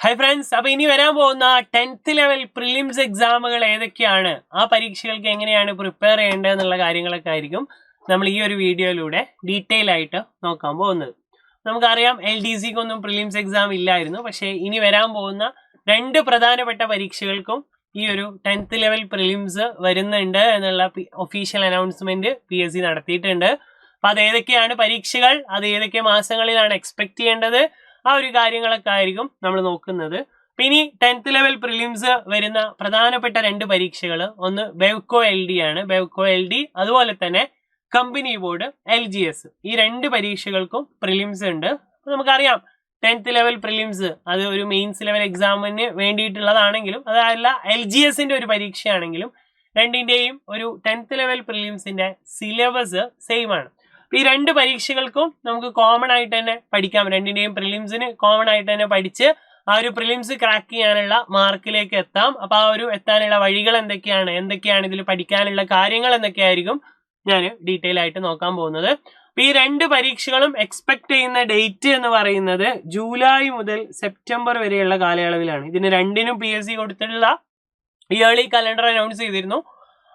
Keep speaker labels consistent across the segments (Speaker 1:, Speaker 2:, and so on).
Speaker 1: Hi friends, അപ്പോൾ ഇനി വരാൻ പോകുന്ന 10th ലെവൽ പ്രിലിംസ് എക്സാമുകൾ ഏതൊക്കെയാണ്, ആ പരീക്ഷകൾക്ക് എങ്ങനെയാണ് പ്രിപ്പയർ ചെയ്യേണ്ടത് എന്നുള്ള കാര്യങ്ങളൊക്കെ ആയിരിക്കും നമ്മൾ ഈ ഒരു വീഡിയോയിലൂടെ ഡീറ്റെയിൽ ആയിട്ട് നോക്കാൻ പോകുന്നത്. നമുക്കറിയാം LDCക്കൊന്നും പ്രിലിംസ് എക്സാം ഇല്ലായിരുന്നു, പക്ഷേ ഇനി വരാൻ പോകുന്ന 2 പ്രധാനപ്പെട്ട പരീക്ഷകൾക്കും ഈ ഒരു 10th ലെവൽ പ്രിലിംസ് വരുന്നുണ്ട് എന്നുള്ള ഒഫീഷ്യൽ അനൗൺസ്മെന്റ് PSC നടത്തിയിട്ടുണ്ട്. അപ്പം അത് ഏതൊക്കെയാണ് പരീക്ഷകൾ, അത് ഏതൊക്കെ മാസങ്ങളിലാണ് എക്സ്പെക്ട് ചെയ്യേണ്ടത്, ആ ഒരു കാര്യങ്ങളൊക്കെ ആയിരിക്കും നമ്മൾ നോക്കുന്നത്. ഇനി 10th ലെവൽ പ്രിലിംസ് വരുന്ന പ്രധാനപ്പെട്ട 2 പരീക്ഷകൾ, ഒന്ന് ബെവ്കോ LD ആണ്, ബെവ്കോ LD, അതുപോലെ തന്നെ കമ്പനി ബോർഡ് LGS. ഈ 2 പരീക്ഷകൾക്കും പ്രിലിംസ് ഉണ്ട്. നമുക്കറിയാം 10th ലെവൽ പ്രിലിംസ് അത് ഒരു മെയിൻസ് ലെവൽ എക്സാമിന് വേണ്ടിയിട്ടുള്ളതാണെങ്കിലും അതല്ല LGSന്റെ ഒരു പരീക്ഷയാണെങ്കിലും രണ്ടിന്റെയും ഒരു 10th ലെവൽ പ്രിലിംസിന്റെ സിലബസ് സെയിം ആണ്. ഈ 2 പരീക്ഷകൾക്കും നമുക്ക് കോമൺ ആയിട്ട് തന്നെ പഠിക്കാം. രണ്ടിന്റെയും പ്രിലിംസിന് കോമൺ ആയിട്ട് തന്നെ പഠിച്ച് ആ ഒരു പ്രിലിംസ് ക്രാക്ക് ചെയ്യാനുള്ള മാർക്കിലേക്ക് എത്താം. അപ്പൊ ആ ഒരു എത്താനുള്ള വഴികൾ എന്തൊക്കെയാണ് ഇതിൽ പഠിക്കാനുള്ള കാര്യങ്ങൾ എന്തൊക്കെയായിരിക്കും ഞാൻ ഡീറ്റെയിൽ ആയിട്ട് നോക്കാൻ പോകുന്നത്. ഈ 2 പരീക്ഷകളും എക്സ്പെക്ട് ചെയ്യുന്ന ഡേറ്റ് എന്ന് പറയുന്നത് ജൂലൈ മുതൽ സെപ്റ്റംബർ വരെയുള്ള കാലയളവിലാണ്. ഇതിന് രണ്ടിനും PSC കൊടുത്തിട്ടുള്ള ഇയർലി കലണ്ടർ അനൗൺസ് ചെയ്തിരുന്നു.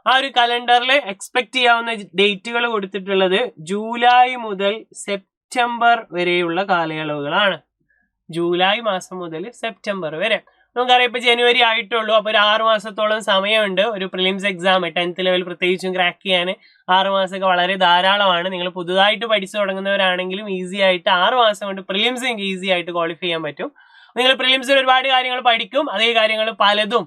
Speaker 1: ആ ഒരു കലണ്ടറിൽ എക്സ്പെക്ട് ചെയ്യാവുന്ന ഡേറ്റുകൾ കൊടുത്തിട്ടുള്ളത് ജൂലൈ മുതൽ സെപ്റ്റംബർ വരെയുള്ള കാലയളവുകളാണ്. ജൂലൈ മാസം മുതൽ സെപ്റ്റംബർ വരെ. നമുക്കറിയാം ഇപ്പൊ ജനുവരി ആയിട്ടുള്ളൂ, അപ്പൊ ഒരു 6 മാസത്തോളം സമയമുണ്ട് ഒരു പ്രിലിംസ് എക്സാം 10th ലെവൽ പ്രത്യേകിച്ചും ക്രാക്ക് ചെയ്യാൻ. 6 മാസമൊക്കെ വളരെ ധാരാളമാണ്. നിങ്ങൾ പുതുതായിട്ട് പഠിച്ചു തുടങ്ങുന്നവരാണെങ്കിലും ഈസി ആയിട്ട് 6 മാസം കൊണ്ട് പ്രിലിംസ് നിങ്ങൾക്ക് ഈസി ആയിട്ട് ക്വാളിഫൈ ചെയ്യാൻ പറ്റും. നിങ്ങൾ പ്രിലിംസിൽ ഒരുപാട് കാര്യങ്ങൾ പഠിക്കും. അതേ കാര്യങ്ങൾ പലതും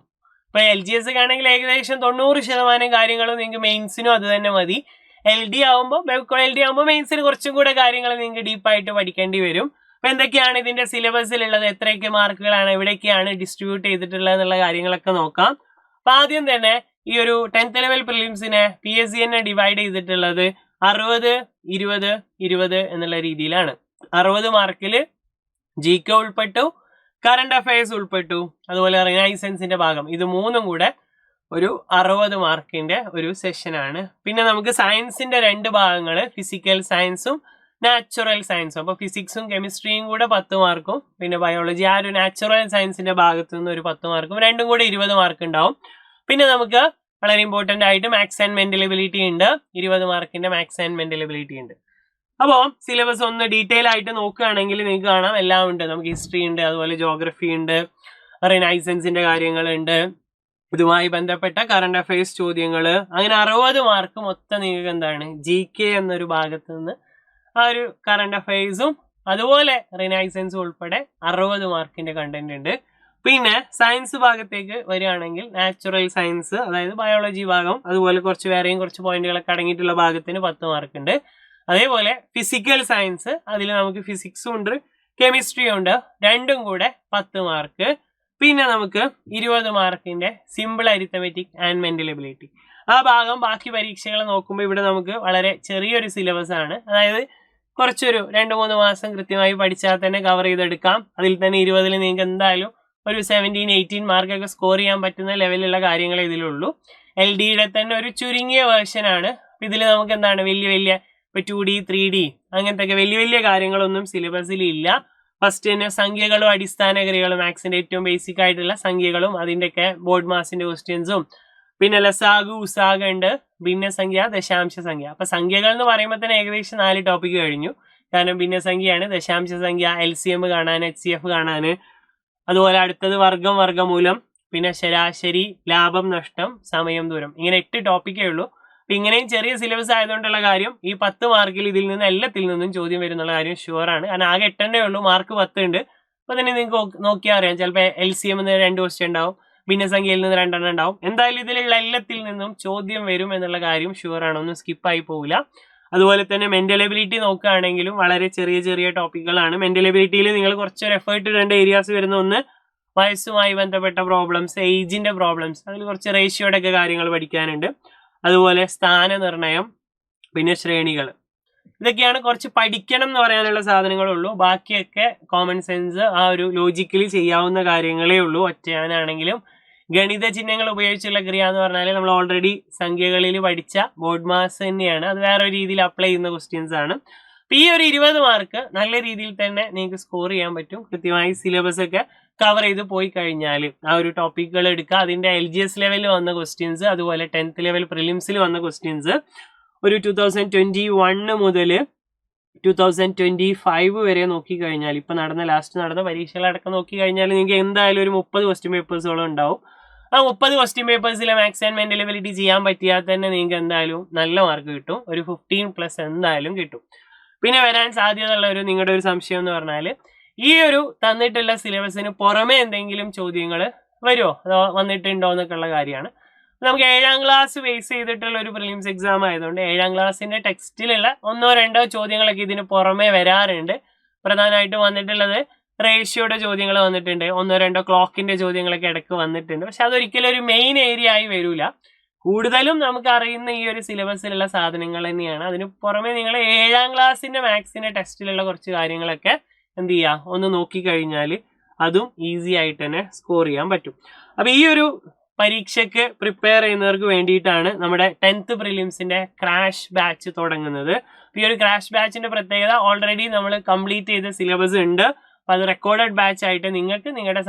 Speaker 1: ഇപ്പൊ LGS ഒക്കെ ആണെങ്കിൽ ഏകദേശം 90% കാര്യങ്ങളും നിങ്ങൾക്ക് മെയിൻസിനും അത് തന്നെ മതി. LD ആവുമ്പോൾ ബെവ്കോ LD ആവുമ്പോൾ മെയിൻസിന് കുറച്ചും കൂടെ കാര്യങ്ങൾ നിങ്ങൾക്ക് ഡീപ്പായിട്ട് പഠിക്കേണ്ടി വരും. അപ്പൊ എന്തൊക്കെയാണ് ഇതിന്റെ സിലബസിലുള്ളത്, എത്രയൊക്കെ മാർക്കുകളാണ്, എവിടെയൊക്കെയാണ് ഡിസ്ട്രിബ്യൂട്ട് ചെയ്തിട്ടുള്ളത് എന്നുള്ള കാര്യങ്ങളൊക്കെ നോക്കാം. അപ്പൊ ആദ്യം തന്നെ ഈ ഒരു 10th ലെവൽ പ്രിലിംസിനെ PSC തന്നെ ഡിവൈഡ് ചെയ്തിട്ടുള്ളത് 60, 20, 20 എന്നുള്ള രീതിയിലാണ്. 60 മാർക്കിൽ GK ഉൾപ്പെട്ടു, കറണ്ട് അഫയേഴ്സ് ഉൾപ്പെട്ടു, അതുപോലെ റിനൈസൻസിന്റെ ഭാഗം, ഇത് 3ഉം കൂടെ ഒരു 60 മാർക്കിന്റെ ഒരു സെഷനാണ്. പിന്നെ നമുക്ക് സയൻസിന്റെ 2 ഭാഗങ്ങൾ, ഫിസിക്കൽ സയൻസും നാച്ചുറൽ സയൻസും. അപ്പൊ ഫിസിക്സും കെമിസ്ട്രിയും കൂടെ 10 മാർക്കും, പിന്നെ ബയോളജി ആ ഒരു നാച്ചുറൽ സയൻസിന്റെ ഭാഗത്തു നിന്ന് ഒരു 10 മാർക്കും, രണ്ടും കൂടെ 20 മാർക്ക് ഉണ്ടാവും. പിന്നെ നമുക്ക് വളരെ ഇമ്പോർട്ടന്റ് ആയിട്ട് മാത്സ് ആൻഡ് മെന്റൽ എബിലിറ്റി ഉണ്ട്, 20 മാർക്കിന്റെ മാത്സ് ആൻഡ് മെന്റൽ എബിലിറ്റി ഉണ്ട്. അപ്പോൾ സിലബസ് ഒന്ന് ഡീറ്റെയിൽ ആയിട്ട് നോക്കുകയാണെങ്കിൽ നിങ്ങൾക്ക് കാണാം എല്ലാം ഉണ്ട്. നമുക്ക് ഹിസ്റ്ററി ഉണ്ട്, അതുപോലെ ജോഗ്രഫി ഉണ്ട്, റിനൈസൻസിന്റെ കാര്യങ്ങളുണ്ട്, ഇതുമായി ബന്ധപ്പെട്ട കറണ്ട് അഫയേഴ്സ് ചോദ്യങ്ങൾ, അങ്ങനെ 60 മാർക്ക് മൊത്തം നിങ്ങൾക്ക് എന്താണ് GK എന്നൊരു ഭാഗത്ത് നിന്ന് ആ ഒരു കറണ്ട് അഫയേഴ്സും അതുപോലെ റിനൈസൻസും ഉൾപ്പെടെ 60 മാർക്കിന്റെ കണ്ടന്റ് ഉണ്ട്. പിന്നെ സയൻസ് ഭാഗത്തേക്ക് വരികയാണെങ്കിൽ നാച്ചുറൽ സയൻസ്, അതായത് ബയോളജി ഭാഗം, അതുപോലെ കുറച്ച് പോയിന്റുകളൊക്കെ അടങ്ങിയിട്ടുള്ള ഭാഗത്തിന് 10 മാർക്ക് ഉണ്ട്. അതേപോലെ ഫിസിക്കൽ സയൻസ്, അതിൽ നമുക്ക് ഫിസിക്സും ഉണ്ട് കെമിസ്ട്രിയും ഉണ്ട്, രണ്ടും കൂടെ 10 മാർക്ക്. പിന്നെ നമുക്ക് 20 മാർക്കിന്റെ simple arithmetic and mental ability. ആ ഭാഗം ബാക്കി പരീക്ഷകൾ നോക്കുമ്പോൾ ഇവിടെ നമുക്ക് വളരെ ചെറിയൊരു സിലബസ് ആണ്. അതായത് കുറച്ചൊരു 2-3 മാസം കൃത്യമായി പഠിച്ചാൽ തന്നെ കവർ ചെയ്തെടുക്കാം. അതിൽ തന്നെ 20ൽ നിങ്ങൾക്ക് എന്തായാലും ഒരു 17-18 മാർക്കൊക്കെ സ്കോർ ചെയ്യാൻ പറ്റുന്ന ലെവലിലുള്ള കാര്യങ്ങളെ ഇതിലുള്ളൂ. LDയുടെ തന്നെ ഒരു ചുരുങ്ങിയ വേർഷനാണ്. ഇതിൽ നമുക്ക് എന്താണ് വലിയ ഇപ്പൊ 2D 3D അങ്ങനത്തെ ഒക്കെ വലിയ കാര്യങ്ങളൊന്നും സിലബസിൽ ഇല്ല. ഫസ്റ്റ് തന്നെ സംഖ്യകളും അടിസ്ഥാന ക്രിയകളും, മാത്സിന്റെ ഏറ്റവും ബേസിക് ആയിട്ടുള്ള സംഖ്യകളും അതിന്റെയൊക്കെ ബോർഡ് മാസിന്റെ ക്വസ്റ്റ്യൻസും, പിന്നെ ലസാഗു ഉസാഗ ഉണ്ട്, ഭിന്നസംഖ്യ, ദശാംശ സംഖ്യ. അപ്പൊ സംഖ്യകൾ എന്ന് പറയുമ്പോൾ തന്നെ ഏകദേശം 4 ടോപ്പിക് കഴിഞ്ഞു. കാരണം ഭിന്നസംഖ്യയാണ്, ദശാംശ സംഖ്യ, LCM കാണാൻ, HCF കാണാൻ, അതുപോലെ അടുത്തത് വർഗം, വർഗമൂലം, പിന്നെ ശരാശരി, ലാഭം, നഷ്ടം, സമയം, ദൂരം, ഇങ്ങനെ 8 ടോപ്പിക്കേ ഉള്ളൂ. ഇങ്ങനെയും ചെറിയ സിലബസ് ആയതുകൊണ്ടുള്ള കാര്യം ഈ 10 മാർക്കിൽ ഇതിൽ നിന്ന് എല്ലാത്തിൽ നിന്നും ചോദ്യം വരുന്നുള്ള കാര്യം ഷുവറാണ്. കാരണം ആകെ 8 ഉള്ളൂ, മാർക്ക് 10 ഉണ്ട്. അപ്പൊ തന്നെ നിങ്ങൾക്ക് നോക്കിയാൽ അറിയാം, ചിലപ്പോൾ LCM നിന്ന് 2 ക്വസ്റ്റ്യൻ ഉണ്ടാവും, ഭിന്നസംഖ്യയിൽ നിന്ന് 2 ഉണ്ടാവും. എന്തായാലും ഇതിലുള്ള എല്ലാത്തിൽ നിന്നും ചോദ്യം വരും എന്നുള്ള കാര്യം ഷുവറാണ്, ഒന്നും സ്കിപ്പായി പോവില്ല. അതുപോലെ തന്നെ മെന്റൽ എബിലിറ്റി നോക്കുകയാണെങ്കിലും വളരെ ചെറിയ ടോപ്പിക്കുകളാണ്. മെന്റൽ എബിലിറ്റിയിൽ നിങ്ങൾ കുറച്ചൊരു എഫേർട്ട് ഇടേണ്ട ഏരിയാസ് വരുന്ന ഒന്ന് വയസ്സുമായി ബന്ധപ്പെട്ട പ്രോബ്ലംസ്, ഏജിന്റെ പ്രോബ്ലംസ്, അതിൽ കുറച്ച് റേഷ്യോയുടെ ഒക്കെ കാര്യങ്ങൾ പഠിക്കാനുണ്ട്. അതുപോലെ സ്ഥാനനിർണയം, പിന്നെ ശ്രേണികൾ, ഇതൊക്കെയാണ് കുറച്ച് പഠിക്കണം എന്ന് പറയാനുള്ള സാധനങ്ങളുള്ളൂ. ബാക്കിയൊക്കെ കോമൺ സെൻസ്, ആ ഒരു ലോജിക്കലി ചെയ്യാവുന്ന കാര്യങ്ങളേ ഉള്ളൂ. ഒറ്റയാനാണെങ്കിലും ഗണിത ചിഹ്നങ്ങൾ ഉപയോഗിച്ചുള്ള ക്രിയ എന്ന് പറഞ്ഞാൽ നമ്മൾ ഓൾറെഡി സംഖ്യകളിൽ പഠിച്ച ബോർഡ് മാസ് തന്നെയാണ്. അത് വേറെ ഒരു രീതിയിൽ അപ്ലൈ ചെയ്യുന്ന ക്വസ്റ്റ്യൻസ് ആണ്. ഈ ഒരു 20 മാർക്ക് നല്ല രീതിയിൽ തന്നെ നിങ്ങൾക്ക് സ്കോർ ചെയ്യാൻ പറ്റും. കൃത്യമായി സിലബസ് ഒക്കെ കവർ ചെയ്ത് പോയി കഴിഞ്ഞാൽ ആ ഒരു ടോപ്പിക്കുകൾ എടുക്കുക. അതിൻ്റെ LGS ലെവലിൽ വന്ന ക്വസ്റ്റ്യൻസ്, അതുപോലെ 10th ലെവൽ പ്രിലിംസിൽ വന്ന ക്വസ്റ്റ്യൻസ് ഒരു 2021 മുതൽ 2025 വരെ നോക്കിക്കഴിഞ്ഞാൽ, ഇപ്പം ലാസ്റ്റ് നടന്ന പരീക്ഷകളടക്കം നോക്കിക്കഴിഞ്ഞാൽ നിങ്ങൾക്ക് എന്തായാലും ഒരു 30 ക്വസ്റ്റ്യൻ പേപ്പേഴ്സോളം ഉണ്ടാവും. ആ 30 ക്വസ്റ്റ്യൻ പേപ്പേഴ്സിലെ മാത്സ് ആൻഡ് മെൻ്റൽ എബിലിറ്റി ചെയ്യാൻ പറ്റിയാൽ തന്നെ നിങ്ങൾക്ക് എന്തായാലും നല്ല മാർക്ക് കിട്ടും. ഒരു 15+ എന്തായാലും കിട്ടും. പിന്നെ വരാൻ സാധ്യതയുള്ള നിങ്ങളുടെ ഒരു സംശയം എന്ന് പറഞ്ഞാൽ, ഈ ഒരു തന്നിട്ടുള്ള സിലബസിന് പുറമെ എന്തെങ്കിലും ചോദ്യങ്ങൾ വരുമോ അതോ വന്നിട്ടുണ്ടോ എന്നൊക്കെയുള്ള കാര്യമാണ്. നമുക്ക് 7ാം ക്ലാസ് ബേസ് ചെയ്തിട്ടുള്ള ഒരു പ്രിലിംസ് എക്സാം ആയതുകൊണ്ട് 7ാം ക്ലാസ്സിൻ്റെ ടെക്സ്റ്റിലുള്ള 1-2 ചോദ്യങ്ങളൊക്കെ ഇതിന് പുറമെ വരാറുണ്ട്. പ്രധാനമായിട്ടും വന്നിട്ടുള്ളത് റേഷ്യോയുടെ ചോദ്യങ്ങൾ വന്നിട്ടുണ്ട്, 1-2 ക്ലോക്കിൻ്റെ ചോദ്യങ്ങളൊക്കെ ഇടയ്ക്ക് വന്നിട്ടുണ്ട്. പക്ഷെ അതൊരിക്കലും ഒരു മെയിൻ ഏരിയ ആയി വരില്ല. കൂടുതലും നമുക്ക് അറിയുന്ന ഈ ഒരു സിലബസിലുള്ള സാധനങ്ങൾ തന്നെയാണ്. അതിന് പുറമെ നിങ്ങൾ 7ാം ക്ലാസ്സിൻ്റെ മാത്സിൻ്റെ ടെസ്റ്റിലുള്ള കുറച്ച് കാര്യങ്ങളൊക്കെ എന്ത് ചെയ്യുക, ഒന്ന് നോക്കിക്കഴിഞ്ഞാൽ അതും ഈസി ആയിട്ട് തന്നെ സ്കോർ ചെയ്യാൻ പറ്റും. അപ്പോൾ ഈ ഒരു പരീക്ഷയ്ക്ക് പ്രിപ്പയർ ചെയ്യുന്നവർക്ക് വേണ്ടിയിട്ടാണ് നമ്മുടെ 10th പ്രിലിംസിൻ്റെ ക്രാഷ് ബാച്ച് തുടങ്ങുന്നത്. ഈ ഒരു ക്രാഷ് ബാച്ചിൻ്റെ പ്രത്യേകത, ഓൾറെഡി നമ്മൾ കംപ്ലീറ്റ് ചെയ്ത സിലബസ് ഉണ്ട്. അപ്പോൾ അത് റെക്കോർഡഡ് ബാച്ച് ആയിട്ട് നിങ്ങൾക്ക് നിങ്ങളുടെ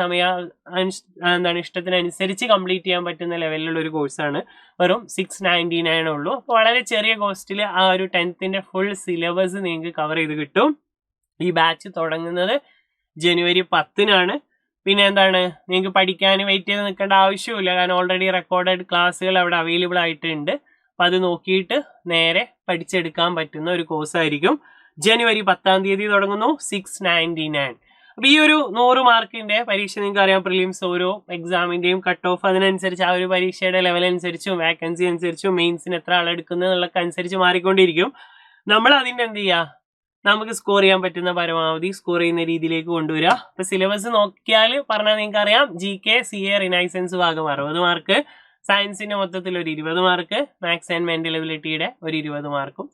Speaker 1: ഇഷ്ടത്തിനനുസരിച്ച് കംപ്ലീറ്റ് ചെയ്യാൻ പറ്റുന്ന ലെവലിലുള്ള ഒരു കോഴ്സാണ്. വെറും 699 ഉള്ളൂ. അപ്പോൾ വളരെ ചെറിയ കോസ്റ്റിൽ ആ ഒരു 10th ഫുൾ സിലബസ് നിങ്ങൾക്ക് കവർ ചെയ്ത് കിട്ടും. ഈ ബാച്ച് തുടങ്ങുന്നത് ജനുവരി 10 പിന്നെ നിങ്ങൾക്ക് പഠിക്കാൻ വെയിറ്റ് ചെയ്ത് നിൽക്കേണ്ട ആവശ്യമില്ല. കാരണം ഓൾറെഡി റെക്കോർഡഡ് ക്ലാസ്സുകൾ അവിടെ അവൈലബിൾ ആയിട്ടുണ്ട്. അപ്പോൾ അത് നോക്കിയിട്ട് നേരെ പഠിച്ചെടുക്കാൻ പറ്റുന്ന ഒരു കോഴ്സായിരിക്കും. ജനുവരി 10 തുടങ്ങുന്നു, 699. അപ്പോൾ ഈ ഒരു 100 മാർക്കിൻ്റെ പരീക്ഷ നിങ്ങൾക്ക് അറിയാം. പ്രിലിംസ് ഓരോ എക്സാമിൻ്റെയും കട്ട് ഓഫ് അതിനനുസരിച്ച് ആ ഒരു പരീക്ഷയുടെ ലെവൽ അനുസരിച്ചും വാക്കൻസി അനുസരിച്ചും മെയിൻസിന് എത്ര ആളെടുക്കുന്നത് എന്നുള്ളതൊക്കെ അനുസരിച്ച് മാറിക്കൊണ്ടിരിക്കും. നമ്മൾ അതിൻ്റെ എന്ത് ചെയ്യുക, നമുക്ക് സ്കോർ ചെയ്യാൻ പറ്റുന്ന പരമാവധി സ്കോർ ചെയ്യുന്ന രീതിയിലേക്ക് കൊണ്ടുവരിക. ഇപ്പോൾ സിലബസ് നോക്കിയാൽ പറഞ്ഞാൽ നിങ്ങൾക്കറിയാം, GK CA റിനൈസൻസ് ഭാഗം 60 മാർക്ക്, സയൻസിൻ്റെ മൊത്തത്തിൽ ഒരു 20 മാർക്ക്, മാത്സ് ആൻഡ് മെൻ്റൽ എബിലിറ്റിയുടെ ഒരു 20 മാർക്കും.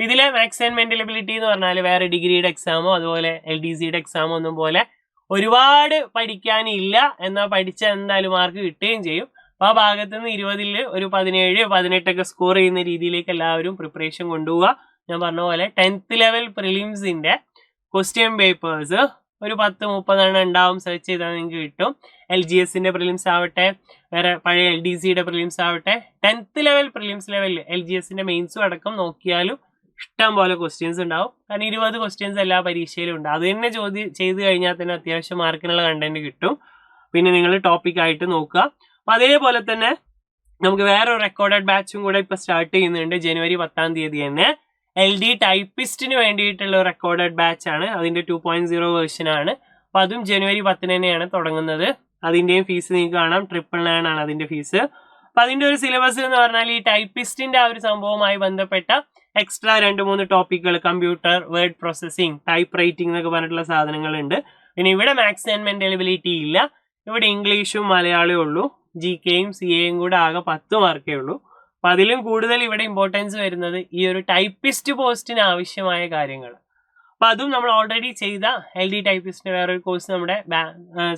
Speaker 1: ഇതിലെ മാത്സ് ആൻഡ് മെൻ്റൽ എബിലിറ്റി എന്ന് പറഞ്ഞാൽ വേറെ ഡിഗ്രിയുടെ എക്സാമോ അതുപോലെ LDCയുടെ എക്സാമോ ഒന്നും പോലെ ഒരുപാട് പഠിക്കാനില്ല. എന്നാൽ പഠിച്ചാൽ എന്തായാലും മാർക്ക് കിട്ടുകയും ചെയ്യും. അപ്പോൾ ആ ഭാഗത്ത് നിന്ന് 20ൽ ഒരു 17, 18 സ്കോർ ചെയ്യുന്ന രീതിയിലേക്ക് എല്ലാവരും പ്രിപ്പറേഷൻ കൊണ്ടുപോവുക. ഞാൻ പറഞ്ഞ പോലെ 10th ലെവൽ പ്രിലിംസിൻ്റെ ക്വസ്റ്റ്യൻ പേപ്പേഴ്സ് ഒരു 10-30 ഉണ്ടാവും. സെർച്ച് ചെയ്താൽ നിങ്ങൾക്ക് കിട്ടും. LGSൻ്റെ പ്രിലിംസ് ആവട്ടെ, വേറെ പഴയ LDCയുടെ പ്രിലിംസ് ആവട്ടെ, 10th ലെവൽ പ്രിലിംസ് ലെവലിൽ LGSൻ്റെ മെയിൻസും അടക്കം നോക്കിയാലും ഇഷ്ടം പോലെ ക്വസ്റ്റ്യൻസ് ഉണ്ടാവും. കാരണം 20 ക്വസ്റ്റ്യൻസ് എല്ലാ പരീക്ഷയിലും ഉണ്ട്. അത് തന്നെ ചെയ്ത് കഴിഞ്ഞാൽ തന്നെ അത്യാവശ്യം മാർക്കിനുള്ള കണ്ടന്റ് കിട്ടും. പിന്നെ നിങ്ങൾ ടോപ്പിക്കായിട്ട് നോക്കുക. അപ്പം അതേപോലെ തന്നെ നമുക്ക് വേറൊരു റെക്കോർഡഡ് ബാച്ചും കൂടെ ഇപ്പോൾ സ്റ്റാർട്ട് ചെയ്യുന്നുണ്ട്. ജനുവരി 10 തന്നെ LD ടൈപ്പിസ്റ്റിന് വേണ്ടിയിട്ടുള്ള റെക്കോർഡഡ് ബാച്ചാണ്. അതിൻ്റെ 2.0 വേർഷനാണ്. അപ്പോൾ അതും ജനുവരി 10 തന്നെയാണ് തുടങ്ങുന്നത്. അതിൻ്റെയും ഫീസ് നിങ്ങൾക്ക് കാണാം, 999 ആണ് അതിൻ്റെ ഫീസ്. അപ്പോൾ അതിൻ്റെ ഒരു സിലബസ് എന്ന് പറഞ്ഞാൽ ഈ ടൈപ്പിസ്റ്റിൻ്റെ ആ ഒരു സംഭവവുമായി ബന്ധപ്പെട്ട എക്സ്ട്രാ 2-3 ടോപ്പിക്കുകൾ, computer, word processing, type writing എന്നൊക്കെ പറഞ്ഞിട്ടുള്ള സാധനങ്ങളുണ്ട്. പിന്നെ ഇവിടെ മാത്സ് ആൻഡ് മെൻ്റൽ എബിലിറ്റി ഇല്ല. ഇവിടെ ഇംഗ്ലീഷും മലയാളമേ ഉള്ളൂ. GKയും CAയും കൂടെ ആകെ 10 മാർക്കേ ഉള്ളൂ. അപ്പോൾ അതിലും കൂടുതൽ ഇവിടെ ഇമ്പോർട്ടൻസ് വരുന്നത് ഈ ഒരു ടൈപ്പിസ്റ്റ് പോസ്റ്റിന് ആവശ്യമായ കാര്യങ്ങൾ. അപ്പോൾ അതും നമ്മൾ ഓൾറെഡി ചെയ്ത LD ടൈപ്പിസ്റ്റിൻ്റെ വേറൊരു കോഴ്സ് നമ്മുടെ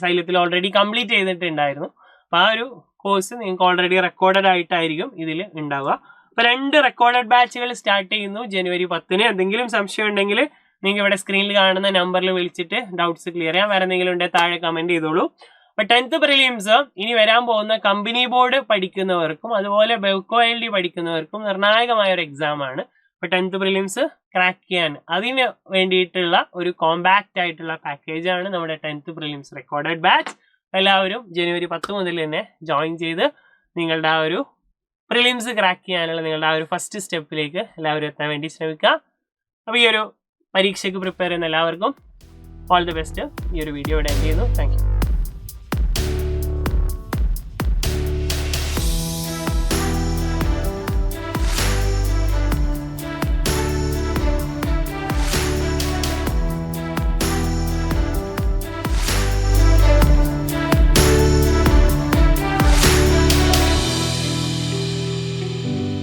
Speaker 1: സൈലത്തിൽ ഓൾറെഡി കംപ്ലീറ്റ് ചെയ്തിട്ടുണ്ടായിരുന്നു. അപ്പോൾ ആ ഒരു കോഴ്സ് നിങ്ങൾക്ക് ഓൾറെഡി റെക്കോർഡഡ് ആയിട്ടായിരിക്കും ഇതിൽ ഉണ്ടാവുക. അപ്പോൾ 2 റെക്കോർഡഡ് ബാച്ചുകൾ സ്റ്റാർട്ട് ചെയ്യുന്നു ജനുവരി 10. എന്തെങ്കിലും സംശയം ഉണ്ടെങ്കിൽ നിങ്ങൾക്ക് ഇവിടെ സ്ക്രീനിൽ കാണുന്ന നമ്പറിൽ വിളിച്ചിട്ട് ഡൗട്ട്സ് ക്ലിയർ ചെയ്യാം. വേറെ എന്തെങ്കിലും ഉണ്ടെങ്കിൽ താഴെ കമൻറ്റ് ചെയ്തോളൂ. അപ്പോൾ 10th പ്രിലിംസ് ഇനി വരാൻ പോകുന്ന കമ്പനി ബോർഡ് പഠിക്കുന്നവർക്കും അതുപോലെ ബെവ്കോ LD പഠിക്കുന്നവർക്കും നിർണായകമായ ഒരു എക്സാമാണ്. അപ്പോൾ 10th പ്രിലിംസ് ക്രാക്ക് ചെയ്യാൻ അതിന് വേണ്ടിയിട്ടുള്ള ഒരു കോമ്പാക്റ്റ് ആയിട്ടുള്ള പാക്കേജാണ് നമ്മുടെ 10th പ്രിലിംസ് റെക്കോർഡഡ് ബാച്ച്. എല്ലാവരും ജനുവരി 10 മുതൽ തന്നെ ജോയിൻ ചെയ്ത് നിങ്ങളുടെ ആ ഒരു പ്രിലിംസ് ക്രാക്ക് ചെയ്യാനുള്ള നിങ്ങളുടെ ആ ഒരു ഫസ്റ്റ് സ്റ്റെപ്പിലേക്ക് എല്ലാവരും എത്താൻ വേണ്ടി ശ്രമിക്കുക. അപ്പോൾ ഈ ഒരു പരീക്ഷയ്ക്ക് പ്രിപ്പയർ ചെയ്യുന്ന എല്ലാവർക്കും ഓൾ ദി ബെസ്റ്റ്. ഈ ഒരു വീഡിയോ ഇവിടെ എൻഡ് ചെയ്യുന്നു. Thank you.